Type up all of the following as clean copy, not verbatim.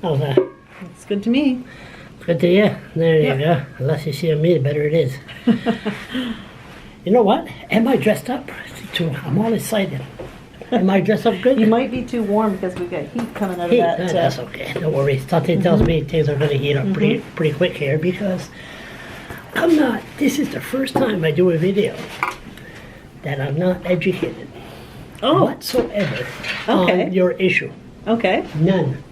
How's that? It's good to me. Good to you. There you go. The less you see of me, the better it is. You know what? Am I dressed up? I'm all excited. Am I dressed up good? You might be too warm because we've got heat coming out Heat? of that. That's okay. Don't worry. Something tells me things are going to heat up pretty quick here because I'm not. This is the first time I do a video that I'm not educated whatsoever on your issue. Okay. None.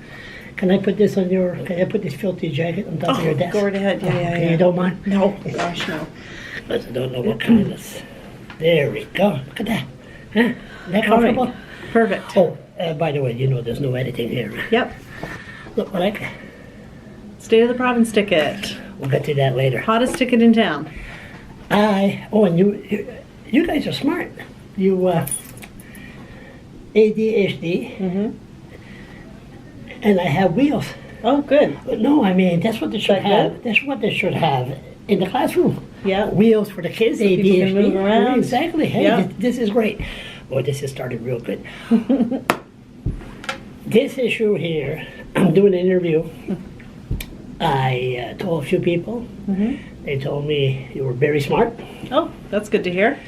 Can I put this on your? Can I put this filthy jacket on top of your desk? Go right ahead. Yeah. You don't mind? No. Gosh, no. I don't know what kind of. There we go. Look at that. Huh? Is that comfortable? All right. Perfect. Oh, by the way, you know there's no editing here. Yep. Look what I got. State of the province ticket. We'll get to that later. Hottest ticket in town. And you guys are smart. You ADHD. And I have wheels. Oh, good. But no, I mean that's what they should have. good? That's what they should have in the classroom. Yeah. Wheels for the kids. So people can move around. Exactly. Hey, Yeah. this is great. Boy, this has started real good. This issue here, I'm doing an interview. I told a few people. They told me you were very smart. Oh, that's good to hear.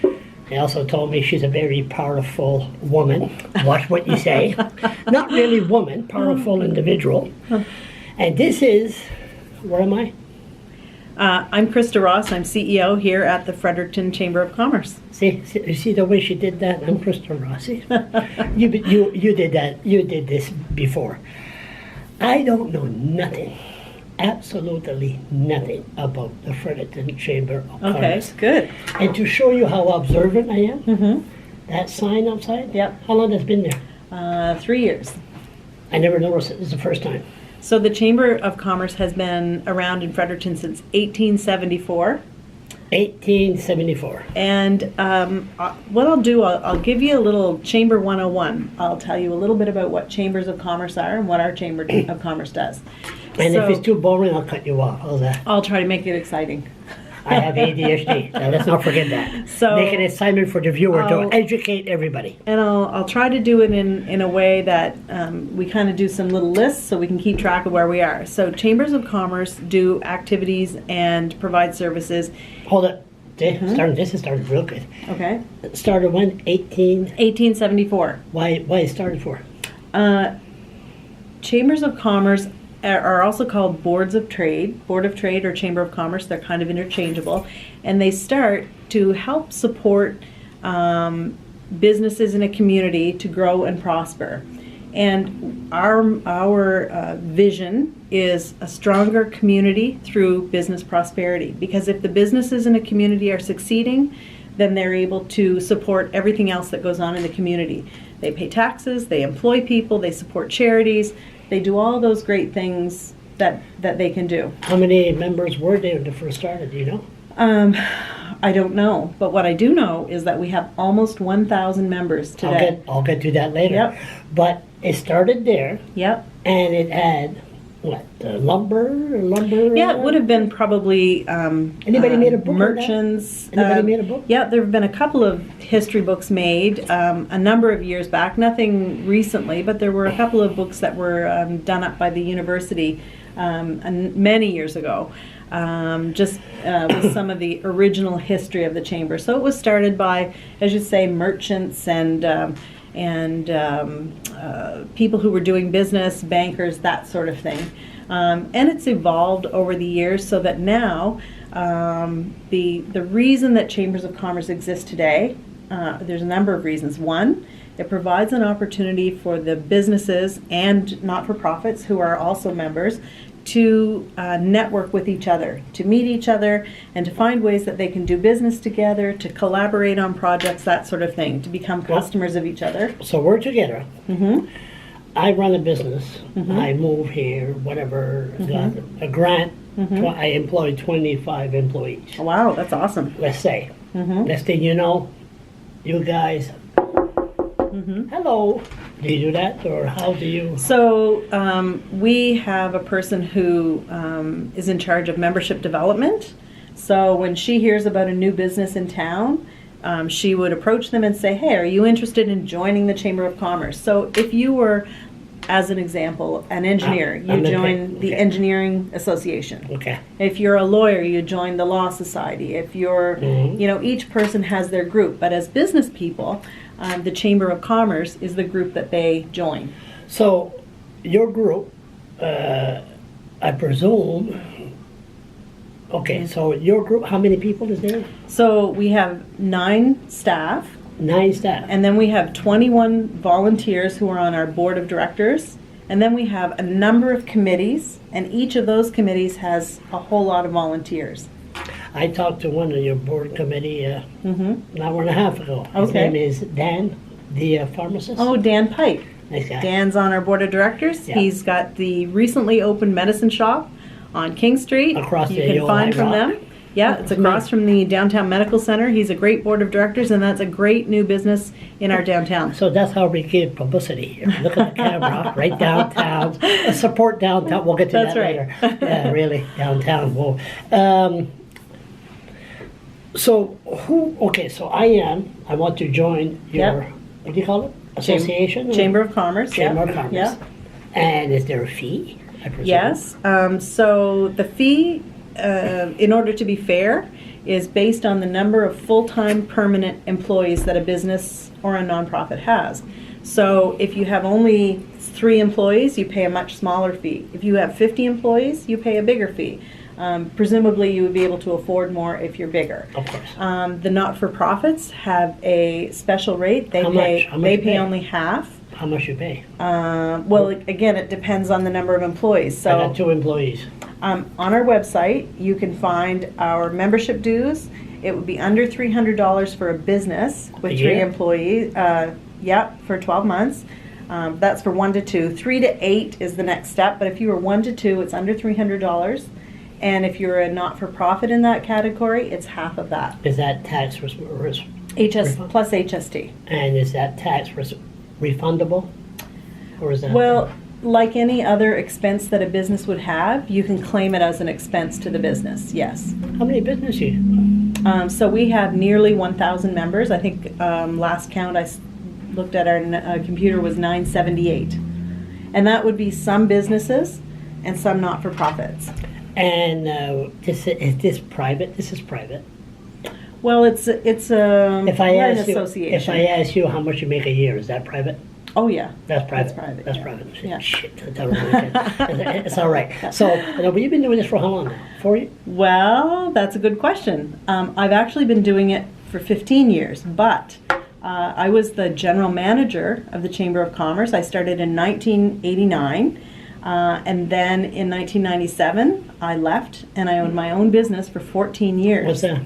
They also told me she's a very powerful woman. Watch what you say. Not really woman, powerful individual. And this is, where am I? I'm Krista Ross. I'm CEO here at the Fredericton Chamber of Commerce. See the way she did that? I'm Krista Rossi. You did that. You did this before. I don't know nothing, absolutely nothing about the Fredericton Chamber of Commerce. Okay, good. And to show you how observant I am, that sign outside. Yep. How long has it been there? 3 years. I never noticed it. This is the first time. So the Chamber of Commerce has been around in Fredericton since 1874. 1874. And what I'll do, I'll give you a little Chamber 101. I'll tell you a little bit about what Chambers of Commerce are and what our Chamber of Commerce does. And So- if it's too boring, I'll cut you off. How's that? I'll try to make it exciting. I have ADHD. Now let's not forget that. So- make an assignment for the viewer I'll- to educate everybody. And I'll try to do it in a way that we kind of do some little lists so we can keep track of where we are. So Chambers of Commerce do activities and provide services. Hold it. This has started real good. Okay. It started when? 1874. Why it started for? Chambers of Commerce are also called boards of trade, Board of Trade or Chamber of Commerce. They're kind of interchangeable, and they start to help support businesses in a community to grow and prosper. And our vision is a stronger community through business prosperity, because if the businesses in a community are succeeding, then they're able to support everything else that goes on in the community. They pay taxes, they employ people, they support charities, they do all those great things that they can do. How many members were there when it first started? Do you know? I don't know, but what I do know is that we have almost 1,000 members today. I'll get to that later. Yep. But it started there, Yep. and it had what? Lumber. Yeah, it would have been probably Anybody made a book on that? merchants. Anybody made a book? Yeah, there have been a couple of history books made a number of years back. Nothing recently, but there were a couple of books that were done up by the university many years ago. With some of the original history of the chamber. So it was started by, as you say, merchants and people who were doing business, bankers, that sort of thing. And it's evolved over the years so that now the reason that Chambers of Commerce exist today, there's a number of reasons. One, it provides an opportunity for the businesses and not-for-profits who are also members to network with each other, to meet each other, and to find ways that they can do business together, to collaborate on projects, that sort of thing, to become customers of each other. So we're together. I run a business. I move here, whatever, got a grant. I employ 25 employees. Wow, that's awesome. Let's say. Next thing you know, you guys, hello. Do you do that, or how do you? So we have a person who is in charge of membership development. So when she hears about a new business in town, she would approach them and say, hey, are you interested in joining the Chamber of Commerce? So if you were as an example, an engineer, you I'm join the okay. Engineering Association. Okay. If you're a lawyer, you join the Law Society. If you're, Mhm. each person has their group. But as business people, the Chamber of Commerce is the group that they join. So, your group, I presume, okay, so your group, how many people is there? So we have 9 staff, 9 staff. and then we have 21 volunteers who are on our board of directors. And then we have a number of committees, and each of those committees has a whole lot of volunteers. I talked to one of your board committee an hour and a half ago. His Okay. name is Dan, the pharmacist. Oh, Dan Pike. Nice guy. Dan's on our board of directors. Yeah. He's got the recently opened medicine shop on King Street. Across you the can old find High from Rock. them. Yeah, it's across from the downtown medical center. He's a great board of directors, and that's a great new business in our downtown. So that's how we give publicity here. Look at the camera, right downtown. Support downtown. We'll get to That's that right. later. Yeah, really, downtown. Whoa. So so I want to join your, Yep. what do you call it? Association? Chamber of Commerce. Chamber yeah. of Commerce. Yeah. And is there a fee, I presume? Yes. So the fee, in order to be fair, is based on the number of full-time permanent employees that a business or a nonprofit has. So if you have only 3 employees, you pay a much smaller fee. If you have 50 employees, you pay a bigger fee. Presumably you would be able to afford more if you're bigger. Of course. The not-for-profits have a special rate. They How pay much? How much they you pay pay? only half. How much you pay? Well, again, it depends on the number of employees. I So got 2 employees. on our website, you can find our membership dues. It would be under $300 for a business with A 3 year? employees. For 12 months. That's for 1 to 2. 3 to 8 is the next step. But if you were 1 to 2, it's under $300. And if you're a not-for-profit in that category, it's half of that. Is that tax HS plus HST. and is that tax refundable? Or is that? Well, like any other expense that a business would have, you can claim it as an expense to the business, yes. How many business you? So we have nearly 1,000 members. I think last count I looked at our computer was 978. And that would be some businesses and some not-for-profits. And is this private? This is private. Well, it's If I we're an ask you, association. if I ask you how much you make a year, is that private? Oh, yeah. That's private. That's private, That's yeah. private. Yeah. Shit, that's all right. It's all right. So, you've been doing this for how long now? 4 years? Well, that's a good question. I've actually been doing it for 15 years, but I was the general manager of the Chamber of Commerce. I started in 1989, and then in 1997, I left and I owned my own business for 14 years. What's that?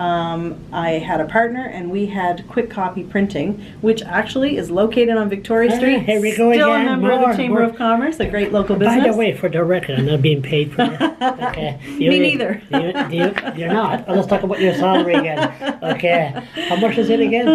I had a partner, and we had Quick Copy Printing, which actually is located on Victoria Street. Here we go Still again. a member of More, the Chamber more. of Commerce, a great local business. By the way, for the record, I'm not being paid for this. Okay. Me neither. You're not. Well, let's talk about your salary again. Okay. How much is it again?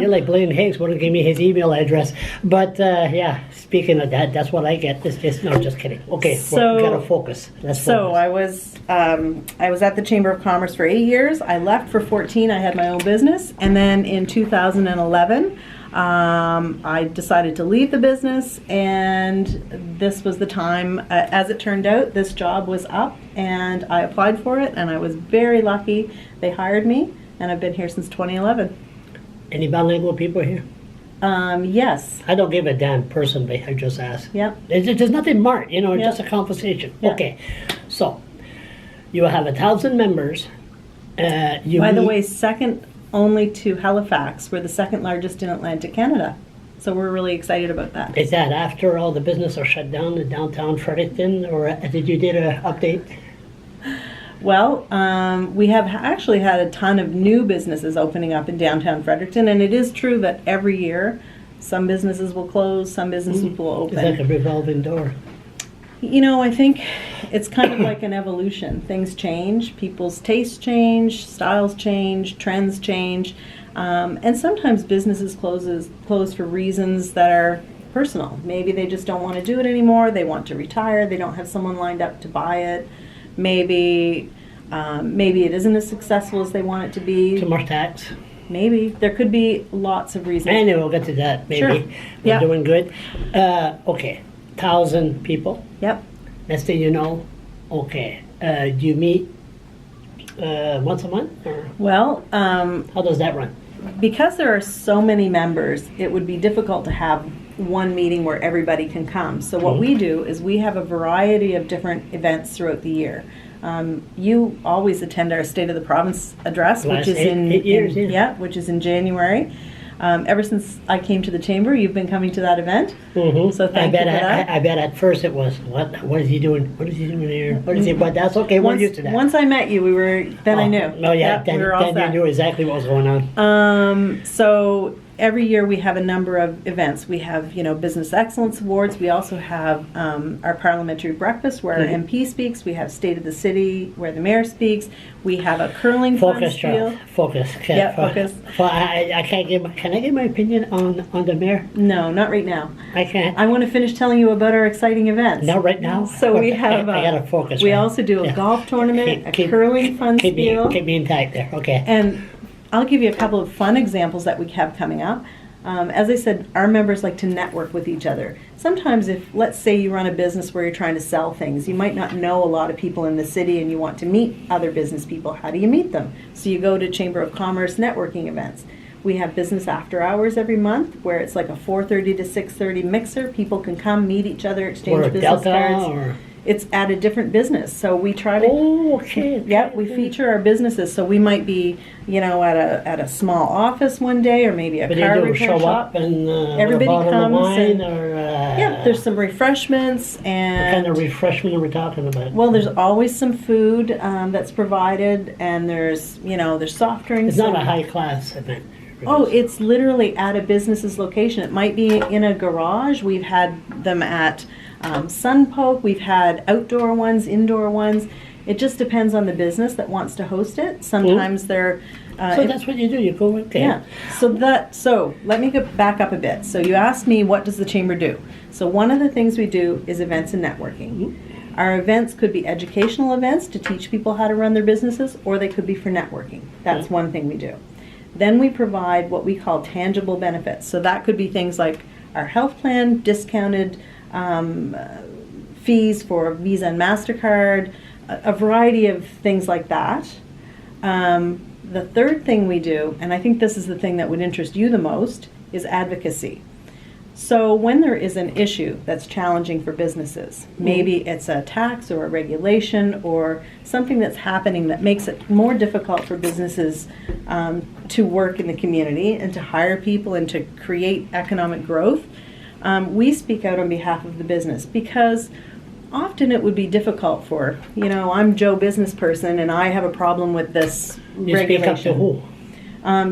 You're like Blaine Higgs wouldn't give me his email address. But yeah, speaking of that, that's what I get. Just kidding. Okay, So- we gotta focus. Let's So focus. I was at the Chamber of Commerce for 8 years. I left for 14. I had my own business, and then in 2011, I decided to leave the business, and this was the time. As it turned out, this job was up, and I applied for it, and I was very lucky. They hired me, and I've been here since 2011. Any bilingual people here? Yes. I don't give a damn personally. I just ask. Yep. There's nothing marked, it's Yeah. just a conversation. Yeah. Okay, so you have 1,000 members. By the way, second only to Halifax. We're the second largest in Atlantic Canada. So we're really excited about that. Is that after all the business are shut down in downtown Fredericton, or did you did an update? Well, we have actually had a ton of new businesses opening up in downtown Fredericton, and it is true that every year some businesses will close, some businesses will It's like open. a revolving door. I think it's kind of like an evolution. Things change, people's tastes change, styles change, trends change, and sometimes businesses close for reasons that are personal. Maybe they just don't want to do it anymore. They want to retire. They don't have someone lined up to buy it. Maybe it isn't as successful as they want it to be. Too much tax. Maybe there could be lots of reasons. Anyway, we'll get to that maybe. Sure. We're Yeah. doing good. Okay, 1,000 people. Yep. Next thing you know, okay. Do you meet once a month, or Well, how does that run? because there are so many members, it would be difficult to have one meeting where everybody can come. So what we do is we have a variety of different events throughout the year. You always attend our State of the Province address, Last which is eight years, yeah. which is in January. Ever since I came to the chamber, you've been coming to that event. Mm-hmm. So thank you for that. I bet at first it was, what is he doing? What is he doing here? What is he? But that's okay. We're used to that. Once I met you, I knew. Oh yeah, Yep, then, we were all then you set. knew exactly what was going on. So every year we have a number of events. We have, Business Excellence Awards. We also have our parliamentary breakfast where our MP speaks. We have State of the City where the mayor speaks. We have a curling Focus, fun spiel. Charles. Focus. Yeah, focus. I can't give. Can I give my opinion on the mayor? No, not right now. I can't. I want to finish telling you about our exciting events. Not right now. So we have. I gotta focus. We right? also do a Yeah. golf tournament, a Keep- curling fun keep spiel. Keep me intact there. Okay. And I'll give you a couple of fun examples that we have coming up. As I said, our members like to network with each other. Sometimes if, let's say you run a business where you're trying to sell things, you might not know a lot of people in the city and you want to meet other business people. How do you meet them? So you go to Chamber of Commerce networking events. We have business after hours every month where it's like a 4:30 to 6:30 mixer. People can come, meet each other, exchange Or a business Delta cards. or. It's at a different business. So we try to Oh, okay. yeah, we feature our businesses. So we might be, at a small office one day, or maybe a But car they do repair show shop. up and Everybody with a bottle comes of wine and- or. Yeah, there's some refreshments What and kind of refreshment are we talking about? well, there's always some food that's provided, and there's there's soft drinks. It's not a and- high class event. Oh, it's literally at a business's location. It might be in a garage. We've had them at Sunpoke. We've had outdoor ones, indoor ones. It just depends on the business that wants to host it. Sometimes they're So that's what you do. You go okay. yeah. So let me go back up a bit. So you asked me, what does the chamber do? So one of the things we do is events and networking. Our events could be educational events to teach people how to run their businesses, or they could be for networking. That's one thing we do. Then we provide what we call tangible benefits. So that could be things like our health plan, discounted fees for Visa and MasterCard, a variety of things like that. The third thing we do, and I think this is the thing that would interest you the most, is advocacy. So when there is an issue that's challenging for businesses, maybe it's a tax or a regulation or something that's happening that makes it more difficult for businesses to work in the community and to hire people and to create economic growth, we speak out on behalf of the business, because often it would be difficult for, I'm Joe business person and I have a problem with this You speak up to regulation. who?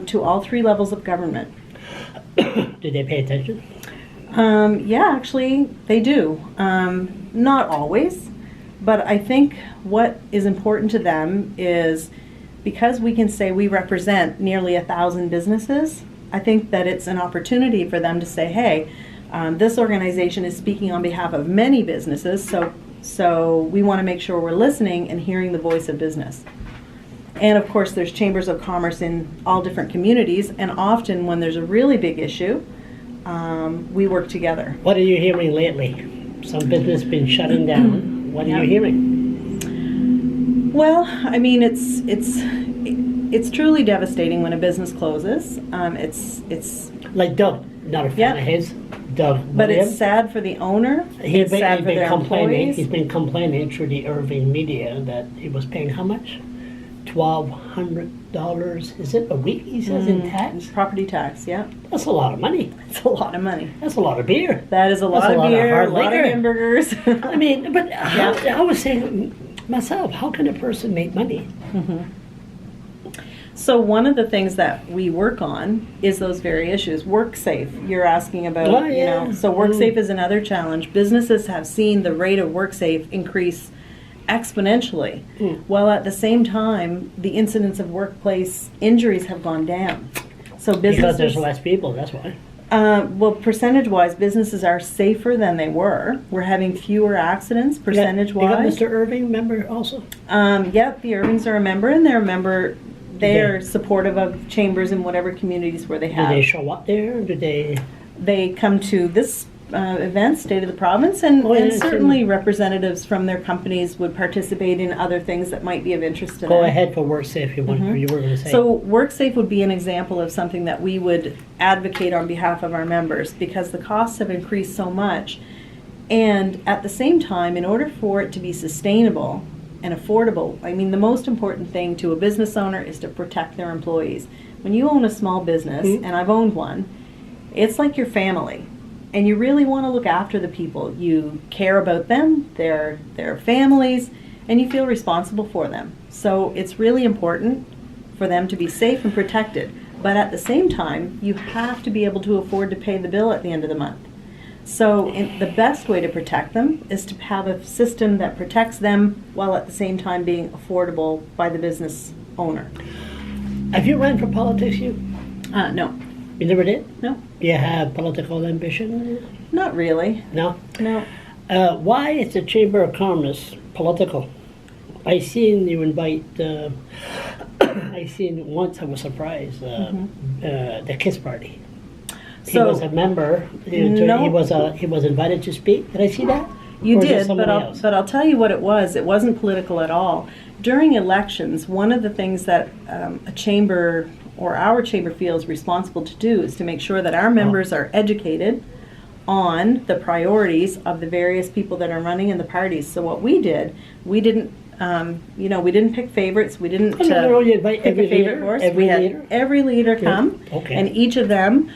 To all three levels of government. Do they pay attention? Yeah, actually, they do. Not always, but I think what is important to them is, because we can say we represent nearly 1,000 businesses, I think that it's an opportunity for them to say, hey, this organization is speaking on behalf of many businesses, so we want to make sure we're listening and hearing the voice of business. And of course, there's chambers of commerce in all different communities, and often when there's a really big issue, we work together. What are you hearing lately? Some business been shutting down. What are you hearing? Well, I mean, it's truly devastating when a business closes. It's Like Doug, not a fan Yeah. of his. Doug, but William. it's sad for the owner. He's It's sad for been their complaining. employees. He's been complaining through the Irving media that he was paying how much? $1,200. Is it a week? He says in tax. Property tax, yeah. That's a lot of money. It's a lot of money. That's a lot of beer. That is a lot That's of beer, hard a lot of liquor. hamburgers. I mean, but I was saying myself, how can a person make money? So one of the things that we work on is those very issues. WorkSafe, you're asking about, Oh, yeah. So WorkSafe is another challenge. Businesses have seen the rate of WorkSafe increase exponentially, while at the same time, the incidence of workplace injuries have gone down. So Because there's businesses, less people, that's why. well, percentage-wise, businesses are safer than they were. We're having fewer accidents, You got percentage-wise. Mr. Irving, member also? Yep, the Irvings are a member, and they're a member. They're supportive of chambers in whatever communities where they Do have. they show up there? Do they? They come to this events, State of the Province, and, Oh, yeah, and I've certainly seen representatives from their companies would participate in other things that might be of interest to them. Go ahead for WorkSafe, you want, you were going to say. So WorkSafe would be an example of something that we would advocate on behalf of our members, because the costs have increased so much. And at the same time, in order for it to be sustainable and affordable, I mean, the most important thing to a business owner is to protect their employees. When you own a small business, and I've owned one, it's like your family. And you really want to look after the people. You care about them, their families, and you feel responsible for them. So it's really important for them to be safe and protected. But at the same time, you have to be able to afford to pay the bill at the end of the month. So the best way to protect them is to have a system that protects them while at the same time being affordable by the business owner. Have you run for politics, you? No. You never did? No. Do you have political ambition? Not really. No? No. Why is the Chamber of Commerce political? I seen you invite, I seen once, I was surprised, the KISS party. He was a member, he was invited to speak. Did I see that? You Or is it did, somebody else? but I'll tell you what it was. It wasn't political at all. During elections, one of the things that a chamber or our chamber feels responsible to do is to make sure that our members are educated on the priorities of the various people that are running in the parties. So what we did, we didn't, we didn't pick favorites. We didn't you invite pick every a favorite leader, horse. every We had leader? every leader come, Okay. and each of them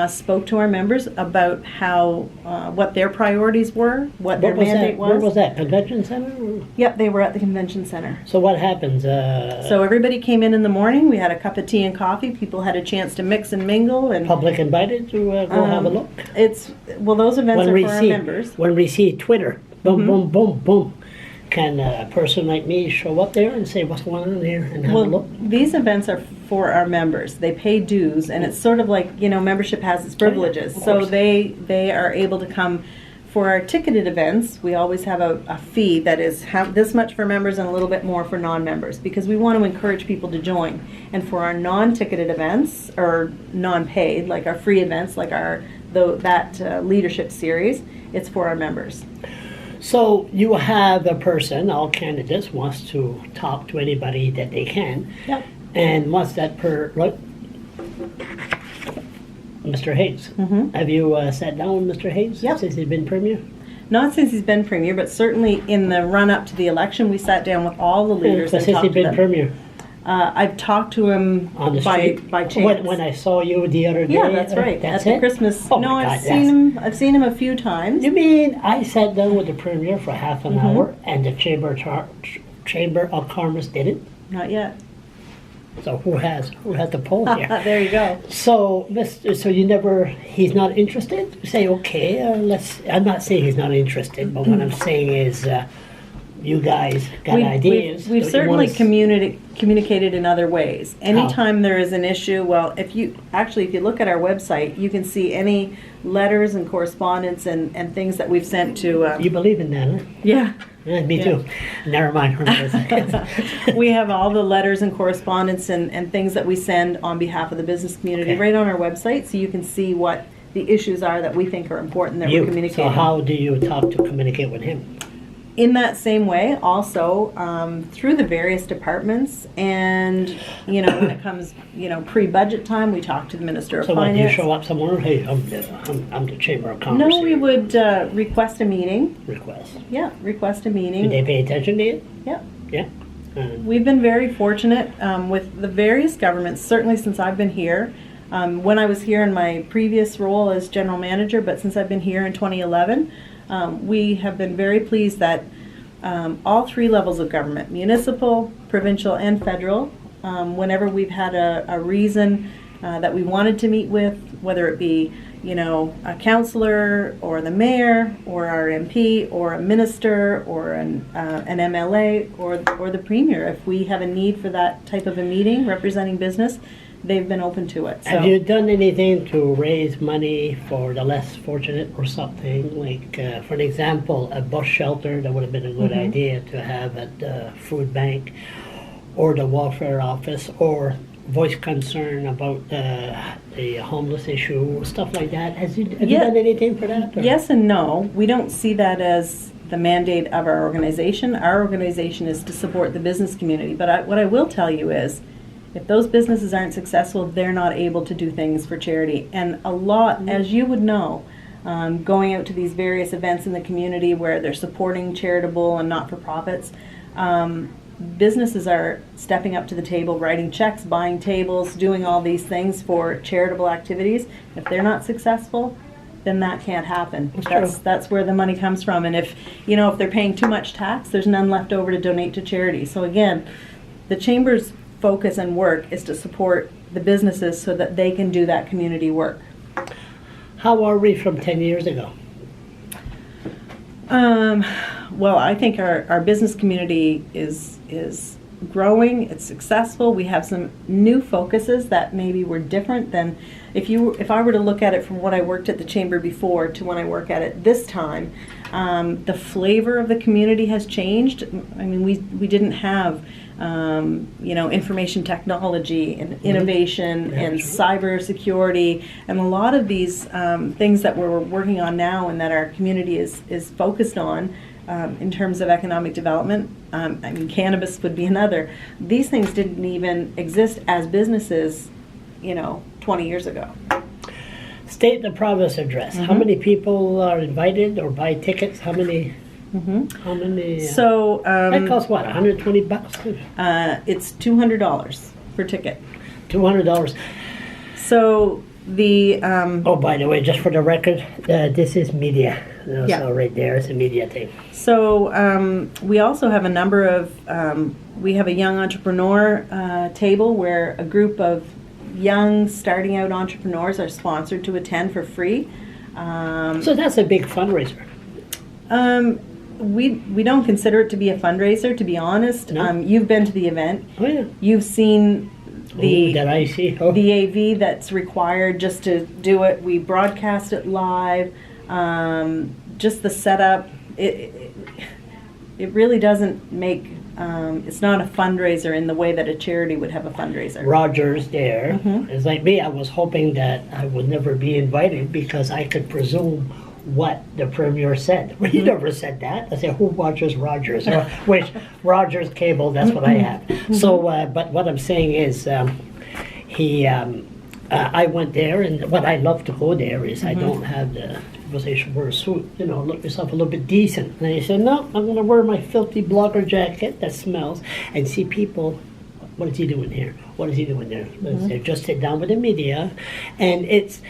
spoke to our members about how what their priorities were, what their mandate was. Where was that? Convention Center? Or- Yep, they were at the convention center. So what happens? So everybody came in the morning. We had a cup of tea and coffee. People had a chance to mix and mingle. And Public invited to go have a look? those events are for our members. When we see Twitter, boom, boom, boom, boom, can a person like me show up there and say what's going on here and have a look? These events are for our members. They pay dues, and it's sort of like, membership has its privileges. of So course. they are able to come. For our ticketed events, we always have a fee that is this much for members and a little bit more for non-members, because we want to encourage people to join. And for our non-ticketed events, or non-paid, like our free events, like that leadership series, it's for our members. So you have a person, all candidates, wants to talk to anybody that they can. Yep. And once that Mr. Hayes. Have you sat down with Mr. Hayes Yep. since he's been Premier? Not since he's been Premier, but certainly in the run-up to the election, we sat down with all the leaders But and since talked he's to been them. Premier I've talked to him on the by street? chance. When I saw you the other day? Yeah, that's right. That's at the it? Christmas. Oh no, my I've God, seen him. I've seen him a few times. You mean I sat down with the Premier for half an hour and the Chamber of Commerce didn't? Not yet. So who has the poll here? There you go. So, he's not interested? Say, okay, I'm not saying he's not interested, but what I'm saying is, you guys got ideas. We've Don't you certainly wanna communicated in other ways. Anytime there is an issue, well, if you look at our website, you can see any letters and correspondence and things that we've sent to. You believe in that, huh? Yeah. Yeah, me too. Never mind. We have all the letters and correspondence and things that we send on behalf of the business community right on our website, so you can see what the issues are that we think are important that we're communicating. So how do you communicate with him? In that same way, also through the various departments, and when it comes pre-budget time, we talk to the Minister of So when Finance. you show up somewhere, hey, I'm the Chamber of Commerce. No, we would request a meeting. Request. Yeah, request a Do meeting. they pay attention to it? Yeah. Yeah. We've been very fortunate with the various governments, certainly since I've been here. When I was here in my previous role as general manager, but since I've been here in 2011, we have been very pleased that all three levels of government, municipal, provincial, and federal, whenever we've had a reason that we wanted to meet with, whether it be a councillor or the mayor or our MP or a minister or an MLA or the premier, if we have a need for that type of a meeting representing business, they've been open to it. So. Have you done anything to raise money for the less fortunate or something? Like, for an example, a bus shelter, that would have been a good idea to have at the food bank or the welfare office, or voiced concern about the homeless issue, stuff like that. Have you Yeah. done anything for that? Or? Yes and no. We don't see that as the mandate of our organization. Our organization is to support the business community. But what I will tell you is, if those businesses aren't successful, they're not able to do things for charity. And a lot, as you would know, going out to these various events in the community where they're supporting charitable and not-for-profits, businesses are stepping up to the table, writing checks, buying tables, doing all these things for charitable activities. If they're not successful, then that can't happen. That's where the money comes from. And if they're paying too much tax, there's none left over to donate to charity. So again, the Chamber's focus and work is to support the businesses so that they can do that community work. How are we from 10 years ago? Well, I think our business community is growing. It's successful. We have some new focuses that maybe were different than if I were to look at it from what I worked at the Chamber before to when I work at it this time. The flavor of the community has changed. I mean, we didn't have information technology and innovation and cyber security and a lot of these things that we're working on now and that our community is focused on in terms of economic development. I mean, cannabis would be another. These things didn't even exist as businesses, 20 years ago. State the province address. How many people are invited or buy tickets? How many? How many? So that costs what? $120? It's $200 per ticket. $200. So the oh, by the way, just for the record, this is media. So right there, it's a media thing. So we also have a number of we have a young entrepreneur table where a group of young starting out entrepreneurs are sponsored to attend for free. So that's a big fundraiser. We don't consider it to be a fundraiser, to be honest. No? You've been to the event. Oh yeah. You've seen the the AV that's required just to do it. We broadcast it live. Just the setup. It really doesn't make. It's not a fundraiser in the way that a charity would have a fundraiser. Rogers there. It's like me. I was hoping that I would never be invited because I could presume what the Premier said. Well, he never said that. I said, who watches Rogers? Which Rogers Cable, that's what I have. So, but what I'm saying is, I went there, and what I love to go there is I don't have the, people say you should wear a suit, look yourself a little bit decent. And I said, no, I'm going to wear my filthy blogger jacket that smells and see people, what is he doing here? What is he doing there? They just sit down with the media, and it's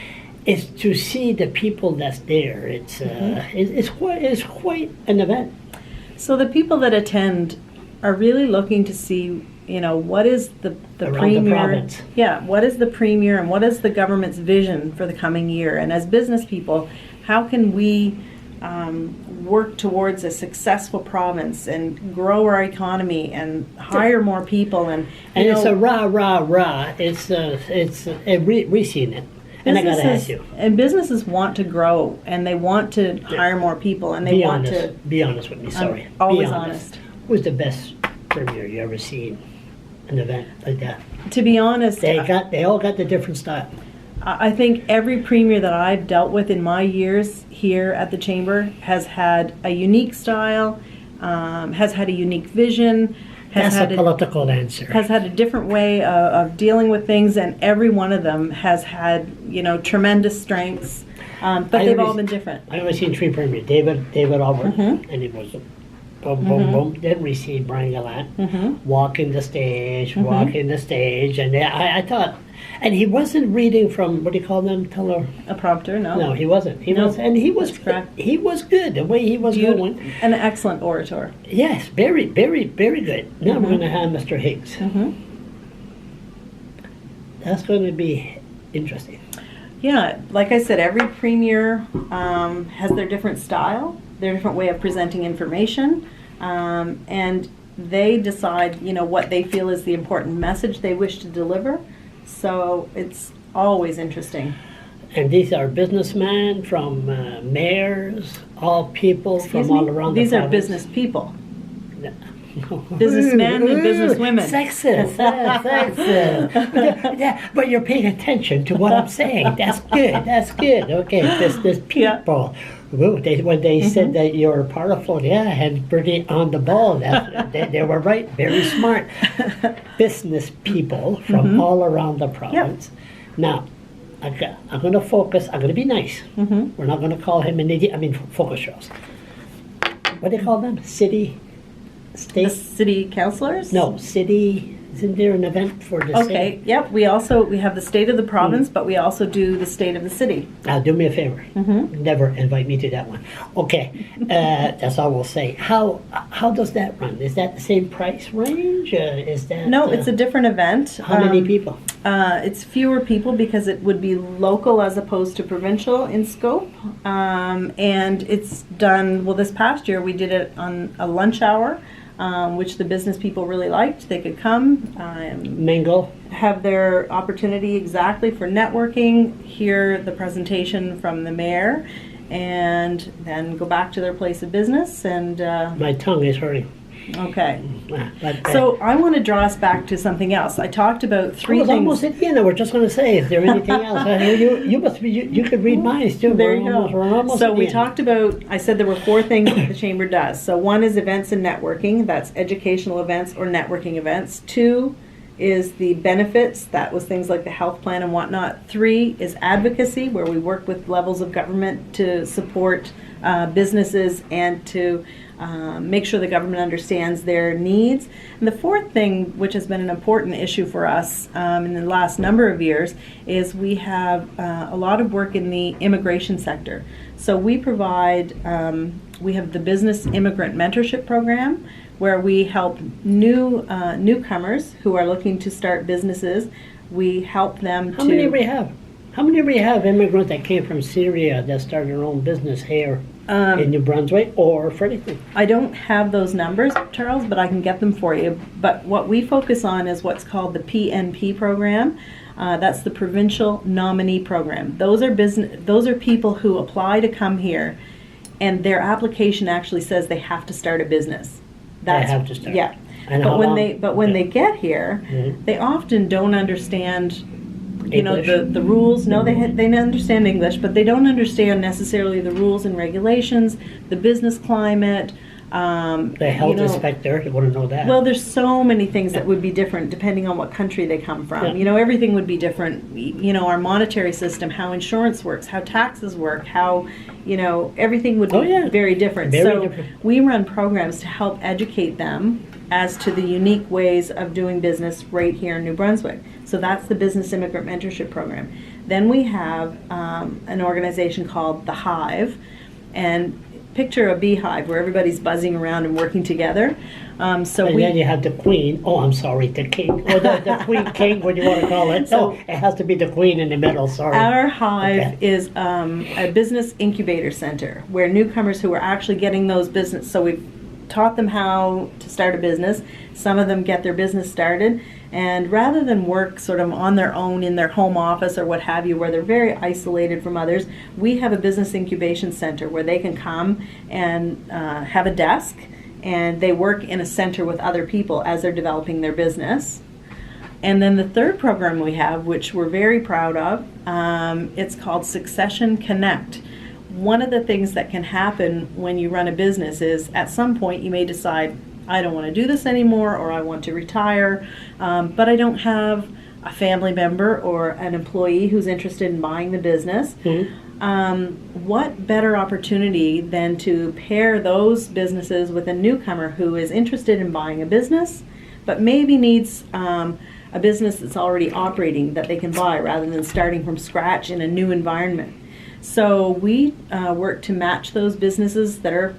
to see the people that's there. It's quite an event. So the people that attend are really looking to see, what is the Around Premier? the province. Yeah, what is the Premier and what is the government's vision for the coming year? And as business people, how can we work towards a successful province and grow our economy and hire more people and it's a rah. We've seen it. And I gotta ask you. And businesses want to grow, and they want to hire more people, and they want to be honest with me. Sorry, I'm always be honest. Who's the best Premier you ever seen? An event like that. To be honest, they all got the different style. I think every Premier that I've dealt with in my years here at the Chamber has had a unique style, has had a unique vision. That's a political answer. Has had a different way of dealing with things, and every one of them has had, tremendous strengths, but they've all been different. I've only seen three Premiers. David Albert, and he was boom. Then we see Brian Gallant walking the stage, and I thought, and he wasn't reading from, what do you call them, a prompter, no. No, he wasn't. He was good, the way he was going. An excellent orator. Yes, very, very, very good. Now we're going to have Mr. Higgs. That's going to be interesting. Yeah, like I said, every Premier has their different style, their different way of presenting information, and they decide, what they feel is the important message they wish to deliver. So it's always interesting. And these are businessmen from mayors, all people from all around the province. These are business people. businessmen and businesswomen. Sexist, sexist. Yeah, but you're paying attention to what I'm saying. That's good. That's good. Okay, this people. Whoa, when they said that you're part of Florida, yeah, and pretty on the ball. They were right. Very smart business people from all around the province. Now, I'm going to focus. I'm going to be nice. We're not going to call him an idiot. I mean, focus shows. What do they call them? State? The city councilors? No, city. Isn't there an event for the city? Okay, yep. We have the state of the province, but we also do the state of the city. Now, do me a favor. Never invite me to that one. Okay, that's all we'll say. How does that run? Is that the same price range? Is that no? It's a different event. How many people? It's fewer people because it would be local as opposed to provincial in scope. And it's done. Well, this past year we did it on a lunch hour. Which the business people really liked. They could come, mingle, have their opportunity exactly for networking, hear the presentation from the mayor, and then go back to their place of business. And my tongue is hurting. Okay. So I want to draw us back to something else. I talked about three things. Almost at the end. We're just going to say, is there anything else? You could read mine too. There you go. So we talked about, I said there were 4 things that the Chamber does. So 1 is events and networking. That's educational events or networking events. 2 is the benefits. That was things like the health plan and whatnot. 3 is advocacy, where we work with levels of government to support businesses and to make sure the government understands their needs. And the 4th thing, which has been an important issue for us in the last number of years, is we have a lot of work in the immigration sector. So we provide, we have the Business Immigrant Mentorship Program, where we help newcomers who are looking to start businesses. We help them How many do we have? How many do we have immigrants that came from Syria that started their own business here in New Brunswick or Fredericton? I don't have those numbers, Charles, but I can get them for you. But what we focus on is what's called the PNP program. That's the Provincial Nominee Program. Those are people who apply to come here, and their application actually says they have to start a business. They have to start. Yeah. And but when they get here, they often don't understand the rules. No, they understand English, but they don't understand necessarily the rules and regulations, the business climate. The health inspector, you want to know that. Well, there's so many things that would be different depending on what country they come from. Yeah. Everything would be different. Our monetary system, how insurance works, how taxes work, how, everything would be very different. Very different. We run programs to help educate them as to the unique ways of doing business right here in New Brunswick. So that's the Business Immigrant Mentorship Program. Then we have an organization called The Hive, and picture a beehive where everybody's buzzing around and working together. Then you have the queen. Oh, I'm sorry, the king. Or the queen king, what do you want to call it? No, it has to be the queen in the middle, sorry. Our Hive is a business incubator center where newcomers who are actually getting those business, so we've taught them how to start a business. Some of them get their business started, and rather than work sort of on their own in their home office or what have you, where they're very isolated from others, we have a business incubation center where they can come and have a desk, and they work in a center with other people as they're developing their business. And then the 3rd program we have, which we're very proud of, it's called Succession Connect. One of the things that can happen when you run a business is at some point you may decide, I don't want to do this anymore, or I want to retire, but I don't have a family member or an employee who's interested in buying the business. What better opportunity than to pair those businesses with a newcomer who is interested in buying a business, but maybe needs a business that's already operating that they can buy rather than starting from scratch in a new environment. So we work to match those businesses that are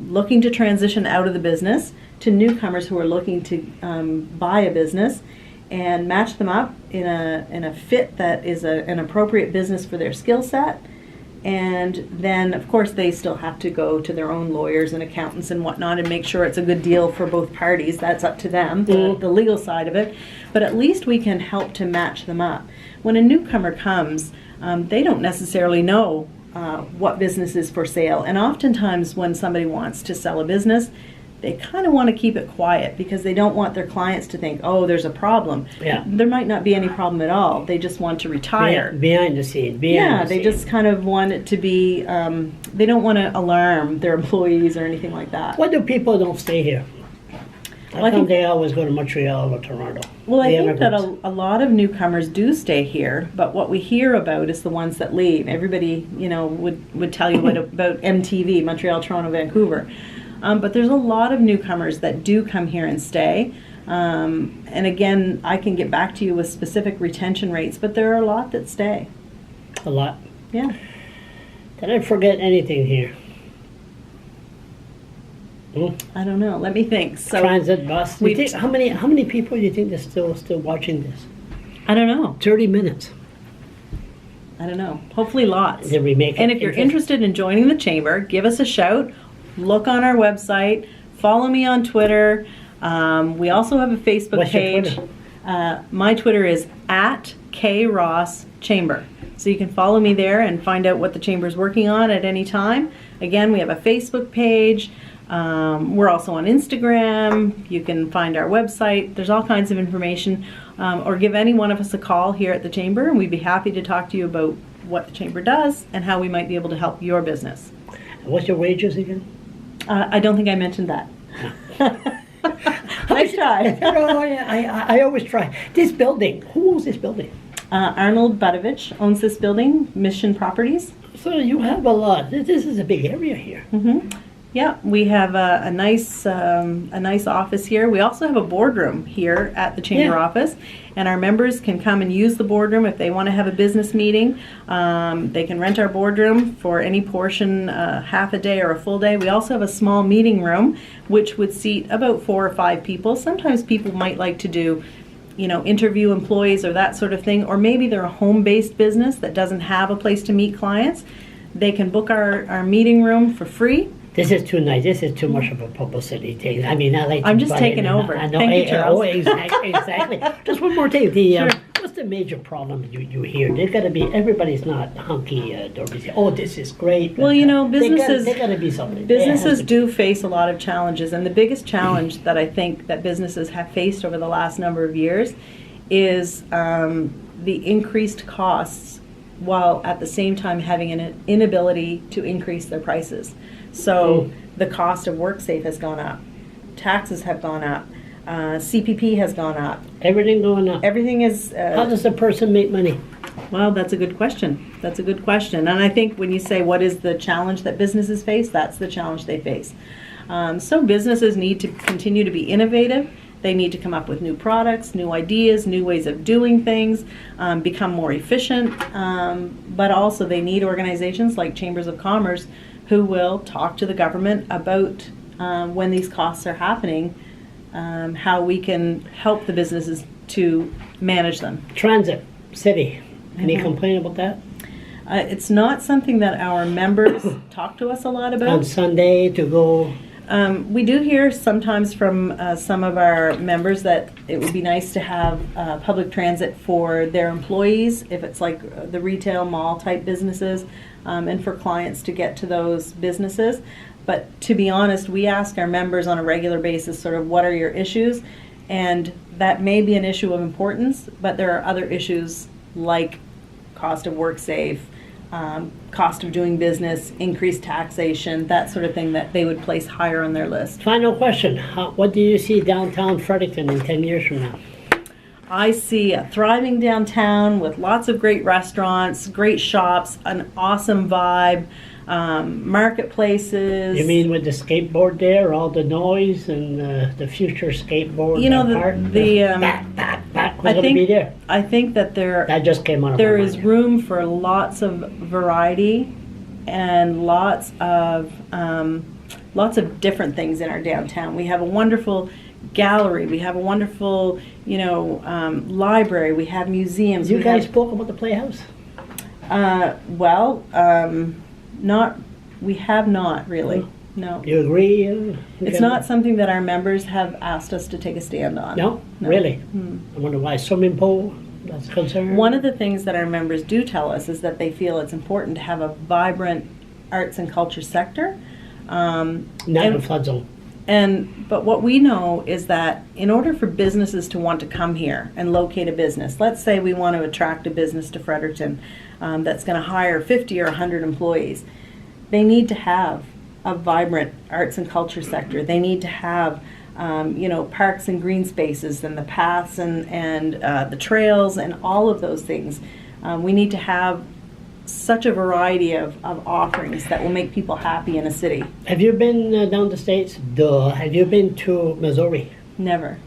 looking to transition out of the business to newcomers who are looking to buy a business, and match them up in a fit that is an appropriate business for their skill set. And then, of course, they still have to go to their own lawyers and accountants and whatnot and make sure it's a good deal for both parties. That's up to them, the legal side of it. But at least we can help to match them up. When a newcomer comes, they don't necessarily know what business is for sale. And oftentimes when somebody wants to sell a business, they kind of want to keep it quiet because they don't want their clients to think, oh, there's a problem. Yeah. There might not be any problem at all. They just want to retire. Behind the scene. They just kind of want it to be, they don't want to alarm their employees or anything like that. Why do people don't stay here? How come they always go to Montreal or Toronto? Well, I think that a lot of newcomers do stay here, but what we hear about is the ones that leave. Everybody, would tell you about MTV, Montreal, Toronto, Vancouver. But there's a lot of newcomers that do come here and stay. And again, I can get back to you with specific retention rates, but there are a lot that stay. A lot? Yeah. Did I forget anything here? I don't know. Let me think. So transit bus. How many people do you think are still watching this? I don't know. 30 minutes. I don't know. Hopefully lots. Did we make it and if you're interested in joining the chamber, give us a shout. Look on our website. Follow me on Twitter. We also have a Facebook What's page. Your Twitter? My Twitter is @KRossChamber. So you can follow me there and find out what the chamber is working on at any time. Again, we have a Facebook page. We're also on Instagram. You can find our website. There's all kinds of information. Or give any one of us a call here at the chamber, and we'd be happy to talk to you about what the chamber does and how we might be able to help your business. What's your wages again? I don't think I mentioned that. Nice try. I always try. This building, who owns this building? Arnold Budovich owns this building, Mission Properties. So you have a lot. This is a big area here. Mm-hmm. Yeah, we have a nice office here. We also have a boardroom here at the chamber office, and our members can come and use the boardroom if they want to have a business meeting. They can rent our boardroom for any portion, half a day or a full day. We also have a small meeting room, which would seat about 4 or 5 people. Sometimes people might like to do, interview employees or that sort of thing, or maybe they're a home-based business that doesn't have a place to meet clients. They can book our meeting room for free. This is too nice. This is too much of a publicity thing. I mean, I like. I'm just taking over. I know. Thank you, Charles. Exactly. Just one more thing. What's the major problem you hear? There's got to be. Everybody's not hunky dory. Oh, this is great. Well, businesses. They got to be something. Businesses do face a lot of challenges, and the biggest challenge that I think that businesses have faced over the last number of years is the increased costs, while at the same time having an inability to increase their prices. So the cost of WorkSafe has gone up, taxes have gone up, CPP has gone up. Everything going up. Everything is. How does the person make money? Well, that's a good question. And I think when you say what is the challenge that businesses face, that's the challenge they face. So businesses need to continue to be innovative. They need to come up with new products, new ideas, new ways of doing things, become more efficient. But also they need organizations like Chambers of Commerce who will talk to the government about when these costs are happening, how we can help the businesses to manage them. Transit, city. Any complaint about that? It's not something that our members talk to us a lot about. On Sunday to go. We do hear sometimes from some of our members that it would be nice to have public transit for their employees, if it's like the retail mall type businesses, and for clients to get to those businesses. But to be honest, we ask our members on a regular basis sort of what are your issues, and that may be an issue of importance, but there are other issues like cost of WorkSafe, cost of doing business, increased taxation, that sort of thing that they would place higher on their list. Final question. What do you see downtown Fredericton in 10 years from now? I see a thriving downtown with lots of great restaurants, great shops, an awesome vibe, marketplaces. You mean with the skateboard there, all the noise and the future skateboard part? I think that that just came out of there my is mind. room for lots of variety and lots of different things in our downtown. We have a wonderful gallery. We have a wonderful, library. We have museums. You guys spoke about the Playhouse? We have not really. No. You agree? It's not something that our members have asked us to take a stand on. No? Really? I wonder why. Swimming pool, that's concerned? One of the things that our members do tell us is that they feel it's important to have a vibrant arts and culture sector. Not in a flood zone. But what we know is that in order for businesses to want to come here and locate a business, let's say we want to attract a business to Fredericton that's going to hire 50 or 100 employees, they need to have a vibrant arts and culture sector. They need to have parks and green spaces and the paths and the trails and all of those things. We need to have such a variety of offerings that will make people happy in a city. Have you been down the States? Duh. Have you been to Missouri? Never.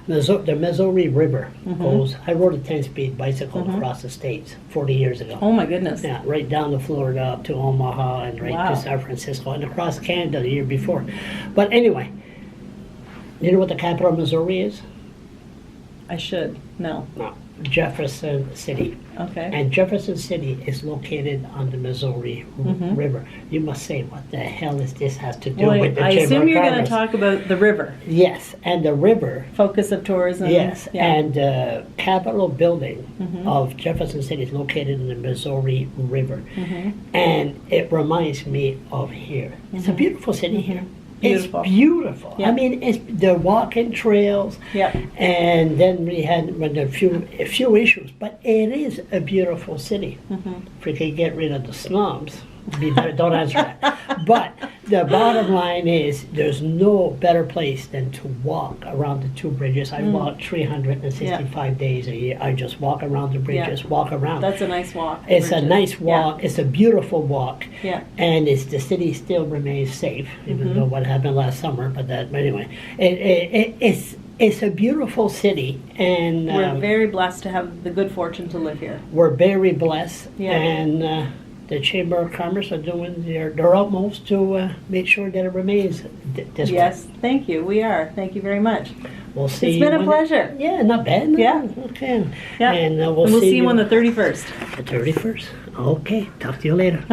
The Missouri River goes. I rode a 10-speed bicycle across the States 40 years ago. Oh my goodness. Yeah, right down to Florida up to Omaha and right to San Francisco and across Canada the year before. But anyway, you know what the capital of Missouri is? I should. No. No. Jefferson City. Okay. And Jefferson City is located on the Missouri River. You must say, what the hell is this has to do with the I Chamber assume of you're going Commerce? to talk about the river. Yes, and the river. Focus of tourism. Yes, Yeah. and the Capitol building of Jefferson City is located in the Missouri River. And it reminds me of here. It's a beautiful city here. Beautiful. It's beautiful. Yeah. I mean, it's the walking trails. Yeah. And then we had a few issues, but it is a beautiful city. If we could get rid of the slums, it'd be better. Don't answer that. But the bottom line is, there's no better place than to walk around the two bridges. I walk 365 days a year. I just walk around the bridges, walk around. That's a nice walk. It's a nice walk. It's a beautiful walk. Yeah. And the city still remains safe, even though what happened last summer. But anyway, it's a beautiful city, and We're very blessed to have the good fortune to live here. we're very blessed. Yeah. And the Chamber of Commerce are doing their utmost to make sure that it remains this way. Yes, thank you. We are. Thank you very much. We'll see. It's been a when pleasure. Yeah, not bad. No? Yeah. Okay. Yeah. And And we'll see you on the 31st. the 31st. Okay. Talk to you later.